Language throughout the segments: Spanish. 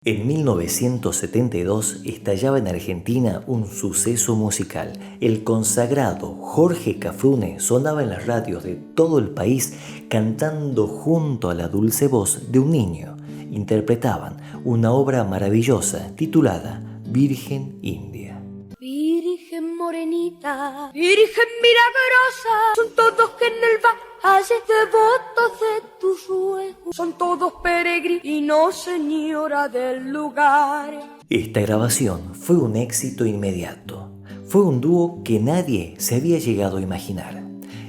En 1972 estallaba en Argentina un suceso musical. El consagrado Jorge Cafrune sonaba en las radios de todo el país cantando junto a la dulce voz de un niño. Interpretaban una obra maravillosa titulada Virgen India. Virgen morenita, Virgen milagrosa, son todos que en el valle devotos de tus ruegos, son todos peregrinos, señora del lugar. Esta grabación fue un éxito inmediato. Fue un dúo que nadie se había llegado a imaginar.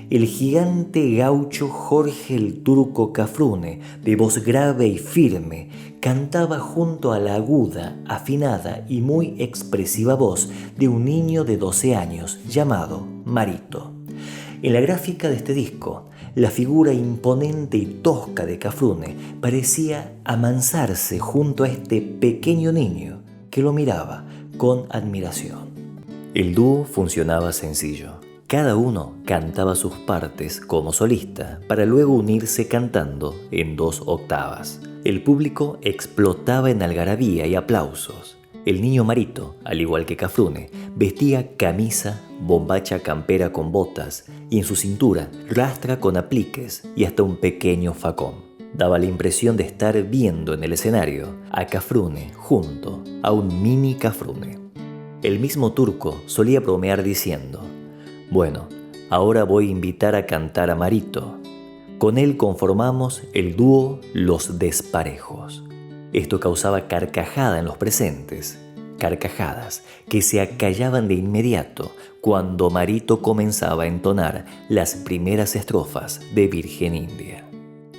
El gigante gaucho Jorge el Turco Cafrune, de voz grave y firme, cantaba junto a la aguda, afinada y muy expresiva voz de un niño de 12 años llamado Marito. En la gráfica de este disco, la figura imponente y tosca de Cafrune parecía amansarse junto a este pequeño niño que lo miraba con admiración. El dúo funcionaba sencillo. Cada uno cantaba sus partes como solista para luego unirse cantando en 2 octavas. El público explotaba en algarabía y aplausos. El niño Marito, al igual que Cafrune, vestía camisa, bombacha campera con botas y en su cintura rastra con apliques y hasta un pequeño facón. Daba la impresión de estar viendo en el escenario a Cafrune junto a un mini Cafrune. El mismo Turco solía bromear diciendo: bueno, ahora voy a invitar a cantar a Marito. Con él conformamos el dúo Los Desparejos. Esto causaba carcajada en los presentes, carcajadas que se acallaban de inmediato cuando Marito comenzaba a entonar las primeras estrofas de Virgen India.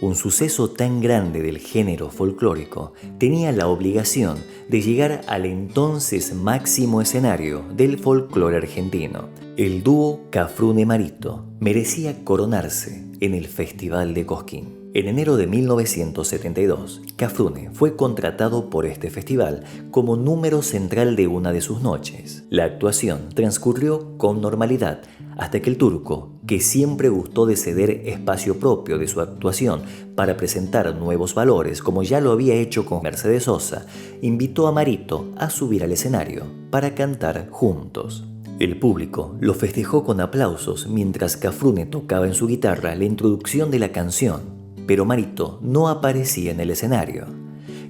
Un suceso tan grande del género folclórico tenía la obligación de llegar al entonces máximo escenario del folclore argentino. El dúo Cafrune-Marito merecía coronarse en el Festival de Cosquín. En enero de 1972, Cafrune fue contratado por este festival como número central de una de sus noches. La actuación transcurrió con normalidad hasta que el Turco, que siempre gustó de ceder espacio propio de su actuación para presentar nuevos valores, como ya lo había hecho con Mercedes Sosa, invitó a Marito a subir al escenario para cantar juntos. El público lo festejó con aplausos mientras Cafrune tocaba en su guitarra la introducción de la canción, pero Marito no aparecía en el escenario.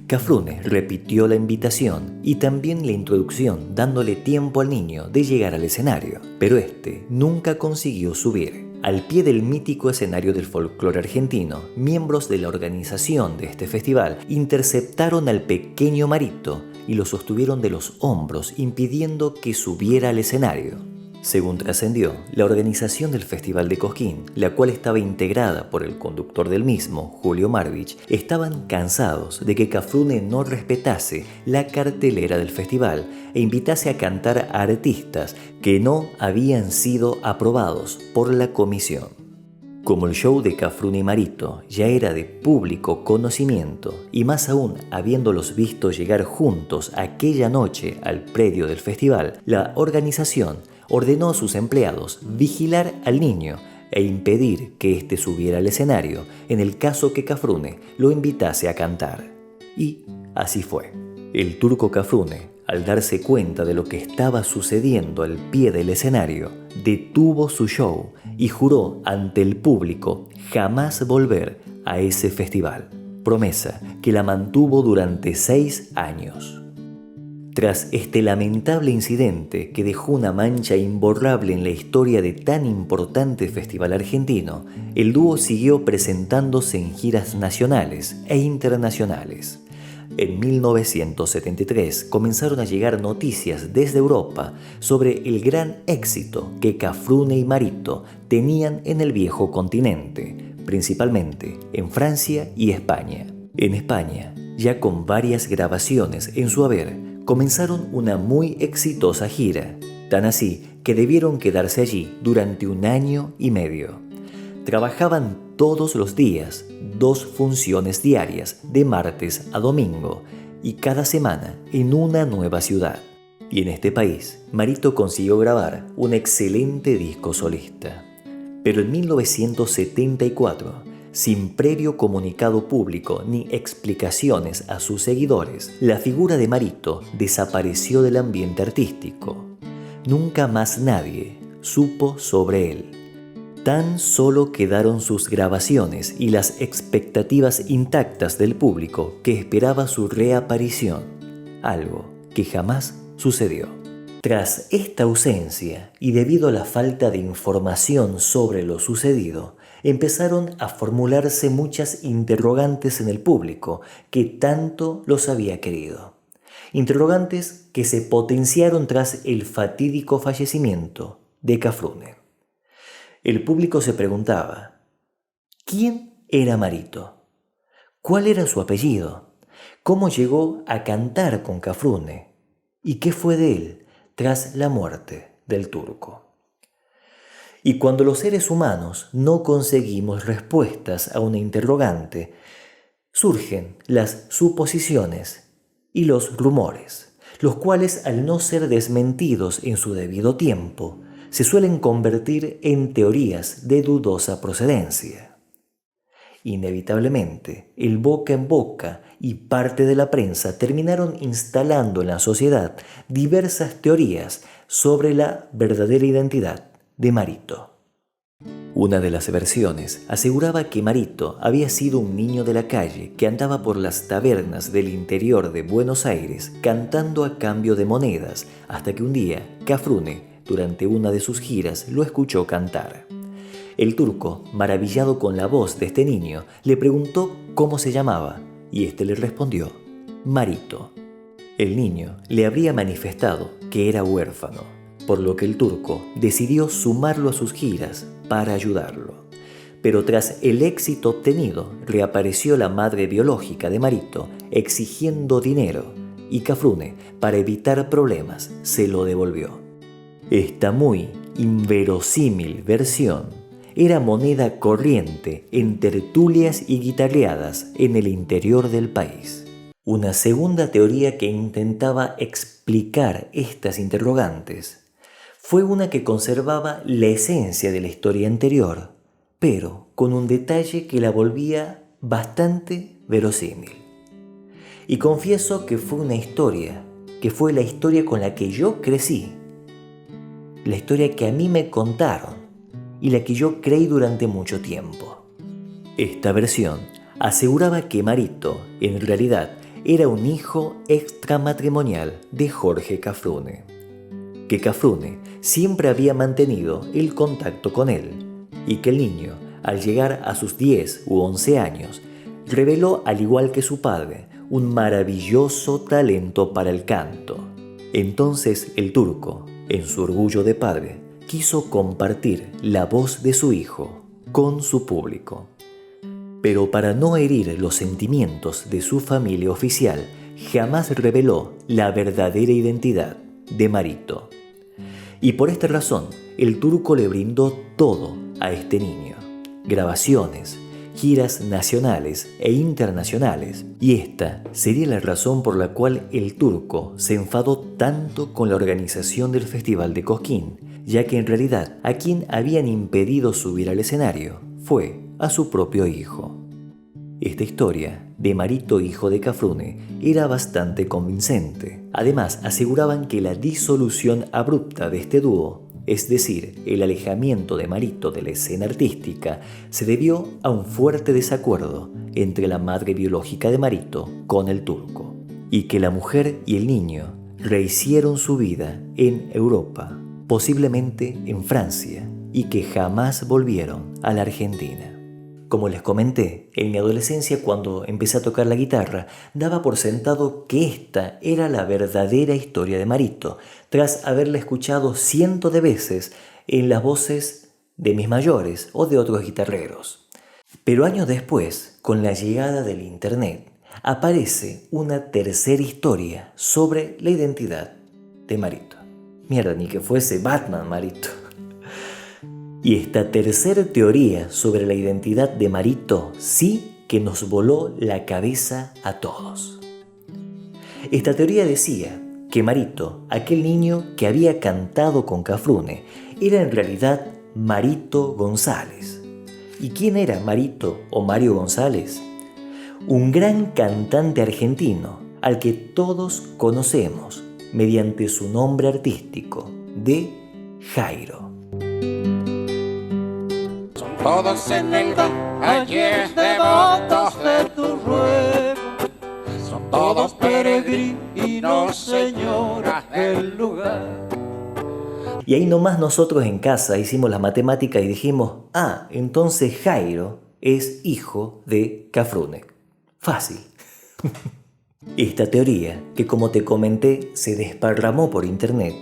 Cafrune repitió la invitación y también la introducción, dándole tiempo al niño de llegar al escenario, pero este nunca consiguió subir. Al pie del mítico escenario del folclore argentino, miembros de la organización de este festival interceptaron al pequeño Marito y lo sostuvieron de los hombros, impidiendo que subiera al escenario. Según trascendió, la organización del Festival de Cosquín, la cual estaba integrada por el conductor del mismo, Julio Marvich, estaban cansados de que Cafrune no respetase la cartelera del festival e invitase a cantar a artistas que no habían sido aprobados por la comisión. Como el show de Cafrune y Marito ya era de público conocimiento, y más aún habiéndolos visto llegar juntos aquella noche al predio del festival, la organización ordenó a sus empleados vigilar al niño e impedir que éste subiera al escenario en el caso que Cafrune lo invitase a cantar. Y así fue. El Turco Cafrune, al darse cuenta de lo que estaba sucediendo al pie del escenario, detuvo su show y juró ante el público jamás volver a ese festival, promesa que la mantuvo durante 6 años. Tras este lamentable incidente que dejó una mancha imborrable en la historia de tan importante festival argentino, el dúo siguió presentándose en giras nacionales e internacionales. En 1973 comenzaron a llegar noticias desde Europa sobre el gran éxito que Cafrune y Marito tenían en el viejo continente, principalmente en Francia y España. En España, ya con varias grabaciones en su haber, comenzaron una muy exitosa gira, tan así que debieron quedarse allí durante 1 año y medio. Trabajaban todos los días, 2 funciones diarias, de martes a domingo, y cada semana en una nueva ciudad. Y en este país, Marito consiguió grabar un excelente disco solista. Pero en 1974, Sin previo comunicado público ni explicaciones a sus seguidores, la figura de Marito desapareció del ambiente artístico. Nunca más nadie supo sobre él. Tan solo quedaron sus grabaciones y las expectativas intactas del público que esperaba su reaparición, algo que jamás sucedió. Tras esta ausencia y debido a la falta de información sobre lo sucedido, empezaron a formularse muchas interrogantes en el público que tanto los había querido. Interrogantes que se potenciaron tras el fatídico fallecimiento de Cafrune. El público se preguntaba, ¿quién era Marito? ¿Cuál era su apellido? ¿Cómo llegó a cantar con Cafrune? ¿Y qué fue de él tras la muerte del Turco? Y cuando los seres humanos no conseguimos respuestas a una interrogante, surgen las suposiciones y los rumores, los cuales, al no ser desmentidos en su debido tiempo, se suelen convertir en teorías de dudosa procedencia. Inevitablemente, el boca en boca y parte de la prensa terminaron instalando en la sociedad diversas teorías sobre la verdadera identidad de Marito. Una de las versiones aseguraba que Marito había sido un niño de la calle que andaba por las tabernas del interior de Buenos Aires cantando a cambio de monedas, hasta que un día Cafrune, durante una de sus giras, lo escuchó cantar. El Turco, maravillado con la voz de este niño, le preguntó cómo se llamaba y este le respondió: Marito. El niño le habría manifestado que era huérfano, por lo que el Turco decidió sumarlo a sus giras para ayudarlo. Pero tras el éxito obtenido, reapareció la madre biológica de Marito exigiendo dinero y Cafrune, para evitar problemas, se lo devolvió. Esta muy inverosímil versión era moneda corriente en tertulias y guitarreadas en el interior del país. Una segunda teoría que intentaba explicar estas interrogantes fue una que conservaba la esencia de la historia anterior, pero con un detalle que la volvía bastante verosímil. Y confieso que fue una historia, que fue la historia con la que yo crecí, la historia que a mí me contaron y la que yo creí durante mucho tiempo. Esta versión aseguraba que Marito, en realidad, era un hijo extramatrimonial de Jorge Cafrune, que Cafrune siempre había mantenido el contacto con él y que el niño, al llegar a sus 10 u 11 años, reveló, al igual que su padre, un maravilloso talento para el canto. Entonces el Turco, en su orgullo de padre, quiso compartir la voz de su hijo con su público. Pero para no herir los sentimientos de su familia oficial, jamás reveló la verdadera identidad de Marito. Y por esta razón, el Turco le brindó todo a este niño: grabaciones, giras nacionales e internacionales, y esta sería la razón por la cual el Turco se enfadó tanto con la organización del Festival de Cosquín, ya que en realidad a quien habían impedido subir al escenario fue a su propio hijo. Esta historia de Marito, hijo de Cafrune, era bastante convincente. Además, aseguraban que la disolución abrupta de este dúo, es decir, el alejamiento de Marito de la escena artística, se debió a un fuerte desacuerdo entre la madre biológica de Marito con el Turco, y que la mujer y el niño rehicieron su vida en Europa, posiblemente en Francia, y que jamás volvieron a la Argentina. Como les comenté, en mi adolescencia, cuando empecé a tocar la guitarra, daba por sentado que esta era la verdadera historia de Marito, tras haberla escuchado cientos de veces en las voces de mis mayores o de otros guitarreros. Pero años después, con la llegada del internet, aparece una tercera historia sobre la identidad de Marito. Mierda, ni que fuese Batman Marito. Y esta tercera teoría sobre la identidad de Marito sí que nos voló la cabeza a todos. Esta teoría decía que Marito, aquel niño que había cantado con Cafrune, era en realidad Marito González. ¿Y quién era Marito o Mario González? Un gran cantante argentino al que todos conocemos mediante su nombre artístico de Jairo. Son todos en el valles devotos de tu ruego, son todos peregrinos, señoras del lugar. Y ahí nomás nosotros en casa hicimos la matemática y dijimos, entonces Jairo es hijo de Cafrune. Fácil. Esta teoría, que como te comenté se desparramó por internet,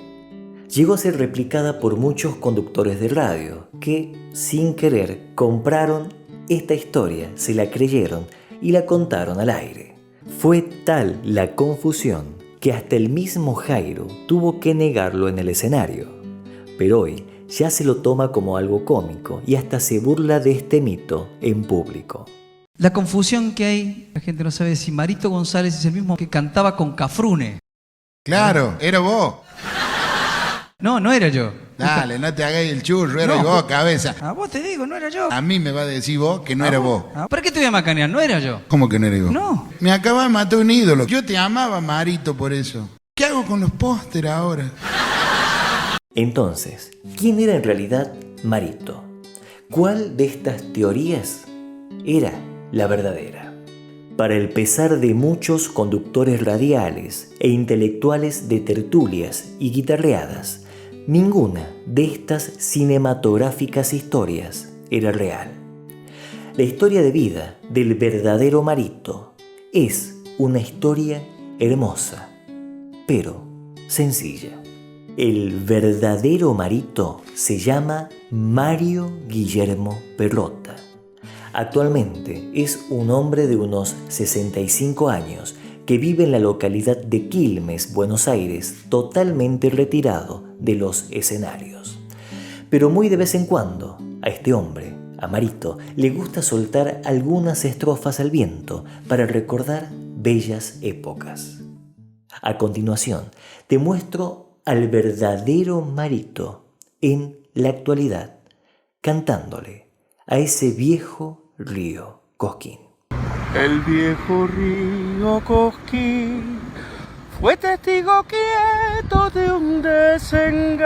llegó a ser replicada por muchos conductores de radio que, sin querer, compraron esta historia, se la creyeron y la contaron al aire. Fue tal la confusión que hasta el mismo Jairo tuvo que negarlo en el escenario. Pero hoy ya se lo toma como algo cómico y hasta se burla de este mito en público. La confusión que hay, la gente no sabe si Marito González es el mismo que cantaba con Cafrune. Claro, era vos. No era yo. Dale, no te hagáis el churro, era vos, cabeza. A vos te digo, no era yo. A mí me va a decir vos que no era vos. ¿Para qué te voy a macanear? No era yo. ¿Cómo que no era vos? No. Me acabas de matar un ídolo. Yo te amaba, Marito, por eso. ¿Qué hago con los pósteres ahora? Entonces, ¿quién era en realidad Marito? ¿Cuál de estas teorías era la verdadera? Para el pesar de muchos conductores radiales e intelectuales de tertulias y guitarreadas, ninguna de estas cinematográficas historias era real. La historia de vida del verdadero Marito es una historia hermosa, pero sencilla. El verdadero Marito se llama Mario Guillermo Perrota. Actualmente es un hombre de unos 65 años que vive en la localidad de Quilmes, Buenos Aires, totalmente retirado de los escenarios. Pero muy de vez en cuando, a este hombre, a Marito, le gusta soltar algunas estrofas al viento para recordar bellas épocas. A continuación, te muestro al verdadero Marito en la actualidad, cantándole a ese viejo río Cosquín. El viejo río Cosquín fue testigo quieto de un desengaño,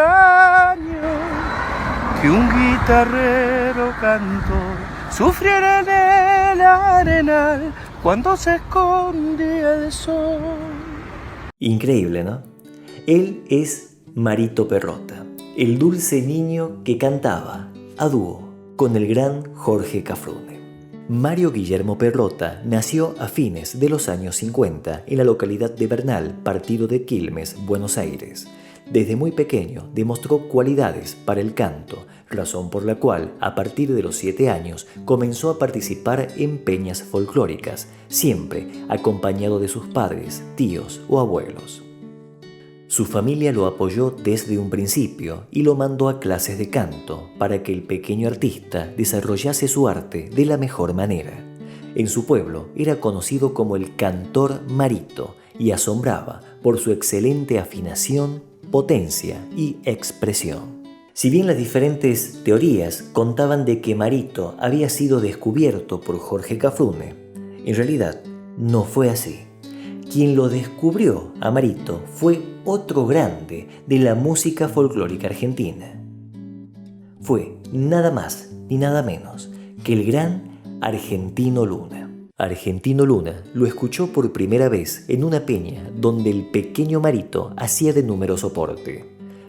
que un guitarrero cantor sufriera en el arenal cuando se escondía el sol. Increíble, ¿no? Él es Marito Perrota, el dulce niño que cantaba a dúo con el gran Jorge Cafrune. Mario Guillermo Perrota nació a fines de los años 50 en la localidad de Bernal, partido de Quilmes, Buenos Aires. Desde muy pequeño demostró cualidades para el canto, razón por la cual, a partir de los 7 años, comenzó a participar en peñas folclóricas, siempre acompañado de sus padres, tíos o abuelos. Su familia lo apoyó desde un principio y lo mandó a clases de canto para que el pequeño artista desarrollase su arte de la mejor manera. En su pueblo era conocido como el cantor Marito y asombraba por su excelente afinación, potencia y expresión. Si bien las diferentes teorías contaban de que Marito había sido descubierto por Jorge Cafrune, en realidad no fue así. Quien lo descubrió a Marito fue otro grande de la música folclórica argentina. Fue nada más ni nada menos que el gran Argentino Luna. Argentino Luna lo escuchó por primera vez en una peña donde el pequeño Marito hacía de número soporte.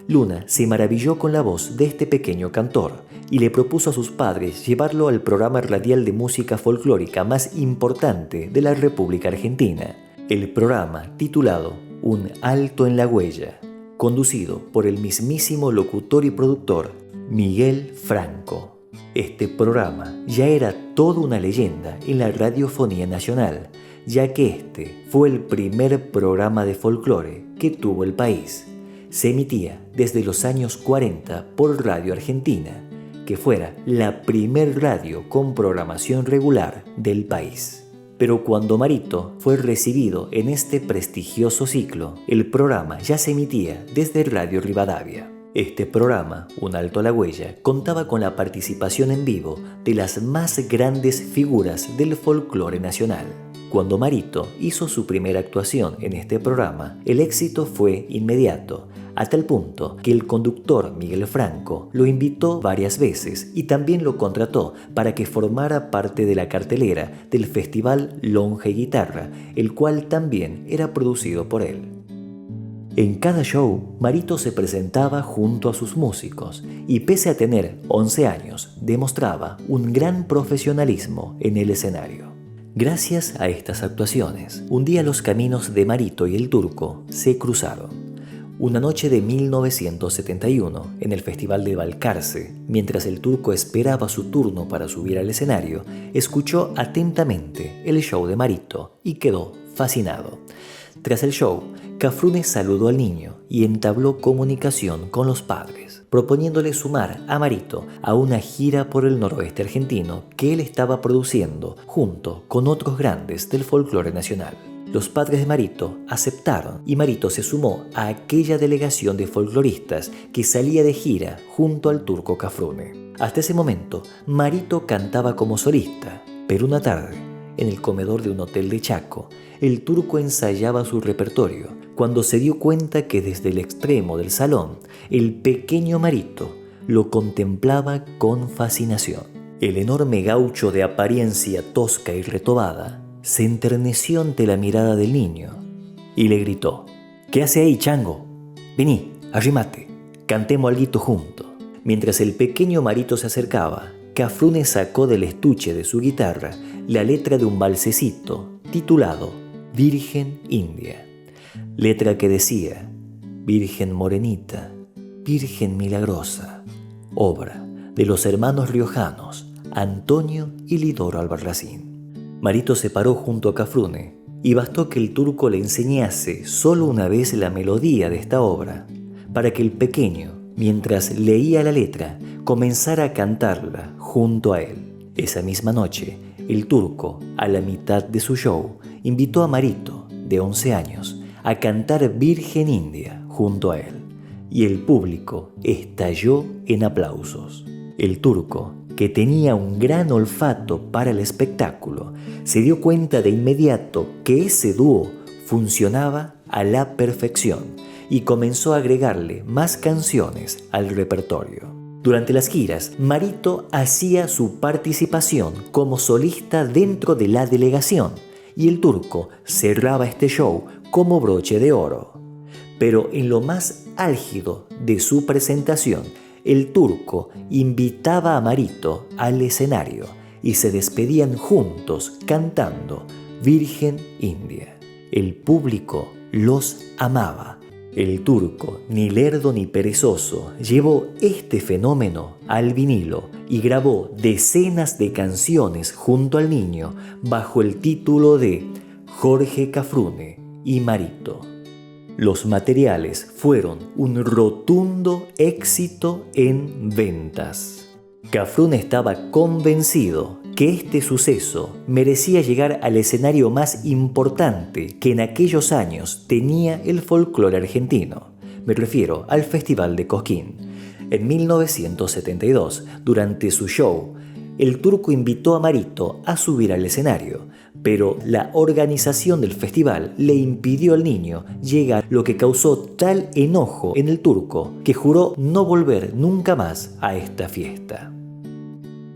Luna se maravilló con la voz de este pequeño cantor y le propuso a sus padres llevarlo al programa radial de música folclórica más importante de la República Argentina. El programa titulado Un alto en la huella, conducido por el mismísimo locutor y productor Miguel Franco. Este programa ya era toda una leyenda en la radiofonía nacional, ya que este fue el primer programa de folclore que tuvo el país. Se emitía desde los años 40 por Radio Argentina, que fuera la primer radio con programación regular del país. Pero cuando Marito fue recibido en este prestigioso ciclo, el programa ya se emitía desde Radio Rivadavia. Este programa, Un Alto a la Huella, contaba con la participación en vivo de las más grandes figuras del folclore nacional. Cuando Marito hizo su primera actuación en este programa, el éxito fue inmediato, a tal punto que el conductor Miguel Franco lo invitó varias veces y también lo contrató para que formara parte de la cartelera del Festival Lonja y Guitarra, el cual también era producido por él. En cada show, Marito se presentaba junto a sus músicos y pese a tener 11 años, demostraba un gran profesionalismo en el escenario. Gracias a estas actuaciones, un día los caminos de Marito y el Turco se cruzaron. Una noche de 1971, en el Festival de Balcarce, mientras el Turco esperaba su turno para subir al escenario, escuchó atentamente el show de Marito y quedó fascinado. Tras el show, Cafrune saludó al niño y entabló comunicación con los padres, proponiéndole sumar a Marito a una gira por el noroeste argentino que él estaba produciendo junto con otros grandes del folclore nacional. Los padres de Marito aceptaron y Marito se sumó a aquella delegación de folcloristas que salía de gira junto al Turco Cafrune. Hasta ese momento, Marito cantaba como solista, pero una tarde, en el comedor de un hotel de Chaco, el Turco ensayaba su repertorio cuando se dio cuenta que desde el extremo del salón, el pequeño Marito lo contemplaba con fascinación. El enorme gaucho de apariencia tosca y retobada se enterneció ante la mirada del niño y le gritó: «¿Qué hace ahí, chango? Vení, arrímate, cantemos alguito juntos». Mientras el pequeño Marito se acercaba, Cafrune sacó del estuche de su guitarra la letra de un valsecito titulado Virgen India. Letra que decía: Virgen morenita, Virgen milagrosa, obra de los hermanos riojanos Antonio y Lidoro Albarracín. Marito se paró junto a Cafrune y bastó que el Turco le enseñase solo una vez la melodía de esta obra para que el pequeño, mientras leía la letra, comenzara a cantarla junto a él. Esa misma noche, el Turco, a la mitad de su show, invitó a Marito, de 11 años, a cantar Virgen India junto a él, y el público estalló en aplausos. El Turco, que tenía un gran olfato para el espectáculo, se dio cuenta de inmediato que ese dúo funcionaba a la perfección y comenzó a agregarle más canciones al repertorio. Durante las giras, Marito hacía su participación como solista dentro de la delegación y el Turco cerraba este show como broche de oro. Pero en lo más álgido de su presentación, el Turco invitaba a Marito al escenario y se despedían juntos cantando Virgen India. El público los amaba. El Turco, ni lerdo ni perezoso, llevó este fenómeno al vinilo y grabó decenas de canciones junto al niño bajo el título de Jorge Cafrune y Marito. Los materiales fueron un rotundo éxito en ventas. Cafrune estaba convencido que este suceso merecía llegar al escenario más importante que en aquellos años tenía el folclore argentino. Me refiero al Festival de Cosquín. En 1972, durante su show, el Turco invitó a Marito a subir al escenario, pero la organización del festival le impidió al niño llegar, lo que causó tal enojo en el Turco que juró no volver nunca más a esta fiesta.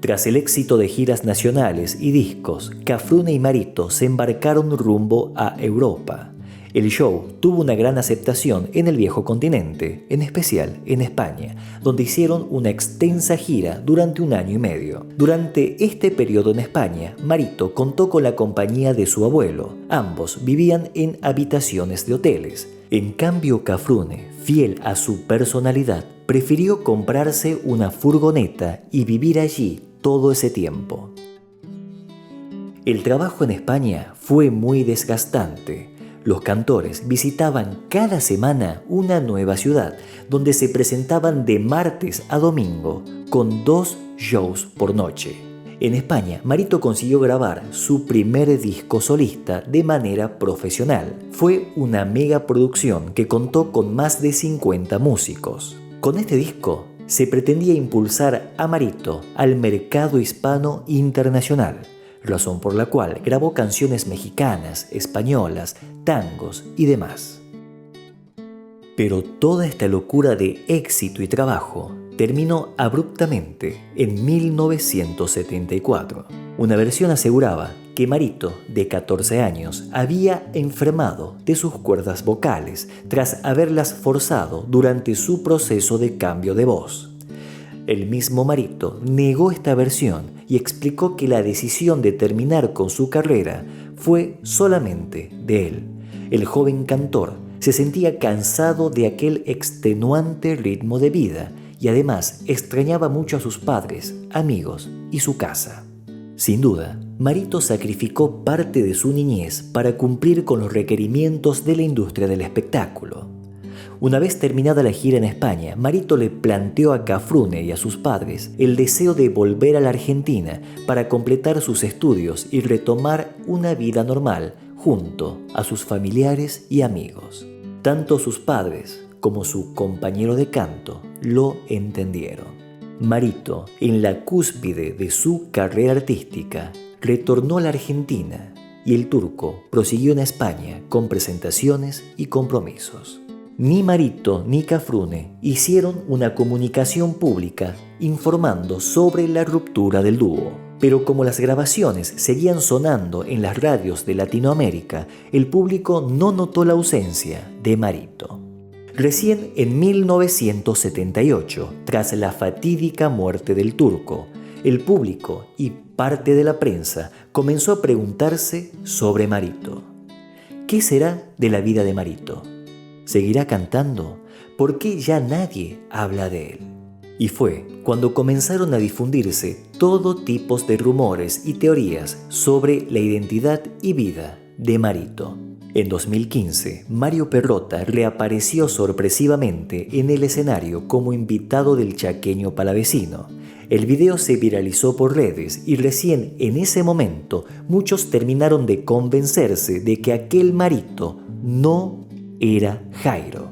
Tras el éxito de giras nacionales y discos, Cafrune y Marito se embarcaron rumbo a Europa. El show tuvo una gran aceptación en el viejo continente, en especial en España, donde hicieron una extensa gira durante 1 año y medio. Durante este periodo en España, Marito contó con la compañía de su abuelo. Ambos vivían en habitaciones de hoteles. En cambio, Cafrune, fiel a su personalidad, prefirió comprarse una furgoneta y vivir allí todo ese tiempo. El trabajo en España fue muy desgastante. Los cantores visitaban cada semana una nueva ciudad, donde se presentaban de martes a domingo, con 2 shows por noche. En España, Marito consiguió grabar su primer disco solista de manera profesional. Fue una mega producción que contó con más de 50 músicos. Con este disco se pretendía impulsar a Marito al mercado hispano internacional, razón por la cual grabó canciones mexicanas, españolas, tangos y demás. Pero toda esta locura de éxito y trabajo terminó abruptamente en 1974. Una versión aseguraba que Marito, de 14 años, había enfermado de sus cuerdas vocales tras haberlas forzado durante su proceso de cambio de voz. El mismo Marito negó esta versión y explicó que la decisión de terminar con su carrera fue solamente de él. El joven cantor se sentía cansado de aquel extenuante ritmo de vida y además extrañaba mucho a sus padres, amigos y su casa. Sin duda, Marito sacrificó parte de su niñez para cumplir con los requerimientos de la industria del espectáculo. Una vez terminada la gira en España, Marito le planteó a Cafrune y a sus padres el deseo de volver a la Argentina para completar sus estudios y retomar una vida normal junto a sus familiares y amigos. Tanto sus padres como su compañero de canto lo entendieron. Marito, en la cúspide de su carrera artística, retornó a la Argentina y el turco prosiguió en España con presentaciones y compromisos. Ni Marito ni Cafrune hicieron una comunicación pública informando sobre la ruptura del dúo. Pero como las grabaciones seguían sonando en las radios de Latinoamérica, el público no notó la ausencia de Marito. Recién en 1978, tras la fatídica muerte del turco, el público y parte de la prensa comenzó a preguntarse sobre Marito. ¿Qué será de la vida de Marito? ¿Seguirá cantando? ¿Por qué ya nadie habla de él? Y fue cuando comenzaron a difundirse todo tipo de rumores y teorías sobre la identidad y vida de Marito. En 2015, Mario Perrota reapareció sorpresivamente en el escenario como invitado del chaqueño palavecino. El video se viralizó por redes y recién en ese momento muchos terminaron de convencerse de que aquel Marito no era Jairo.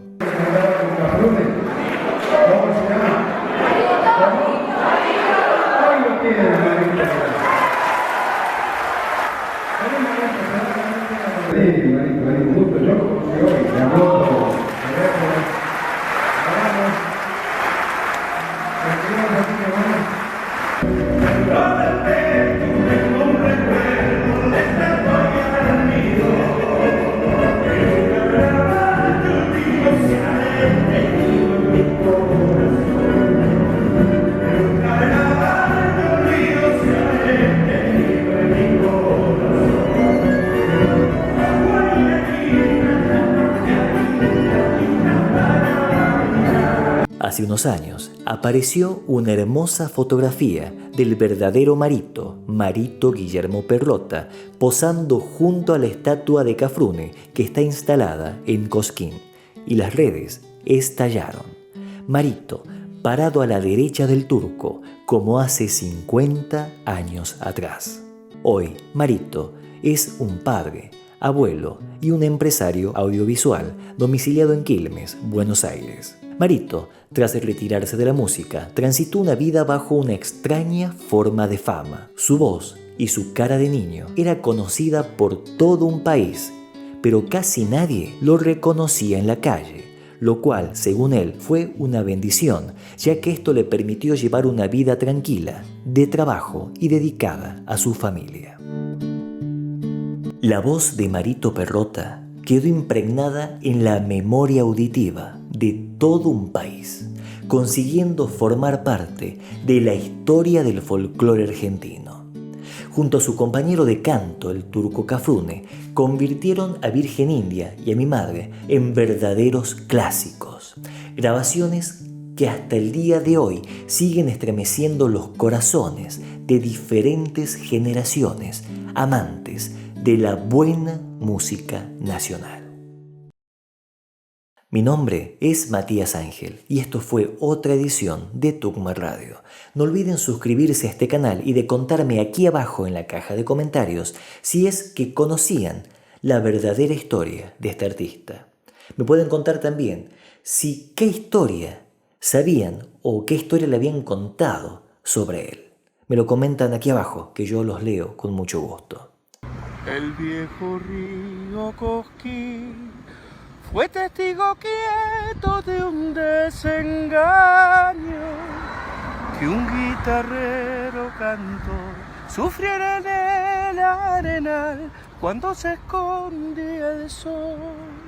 Hace unos años apareció una hermosa fotografía del verdadero Marito, Marito Guillermo Perrota, posando junto a la estatua de Cafrune que está instalada en Cosquín, y las redes estallaron. Marito, parado a la derecha del turco, como hace 50 años atrás. Hoy, Marito es un padre, abuelo y un empresario audiovisual domiciliado en Quilmes, Buenos Aires. Marito, tras retirarse de la música, transitó una vida bajo una extraña forma de fama. Su voz y su cara de niño era conocida por todo un país, pero casi nadie lo reconocía en la calle, lo cual, según él, fue una bendición, ya que esto le permitió llevar una vida tranquila, de trabajo y dedicada a su familia. La voz de Marito Perrota quedó impregnada en la memoria auditiva de todo un país, consiguiendo formar parte de la historia del folclore argentino. Junto a su compañero de canto, el turco Cafrune, convirtieron a Virgen India y a Mi Madre en verdaderos clásicos, grabaciones que hasta el día de hoy siguen estremeciendo los corazones de diferentes generaciones amantes de la buena música nacional. Mi nombre es Matías Ángel y esto fue otra edición de Tucumar Radio. No olviden suscribirse a este canal y de contarme aquí abajo en la caja de comentarios si es que conocían la verdadera historia de este artista. Me pueden contar también qué historia sabían o qué historia le habían contado sobre él. Me lo comentan aquí abajo, que yo los leo con mucho gusto. El viejo río Cosquín fue testigo quieto de un desengaño que un guitarrero cantó, sufriera en el arenal cuando se escondía el sol.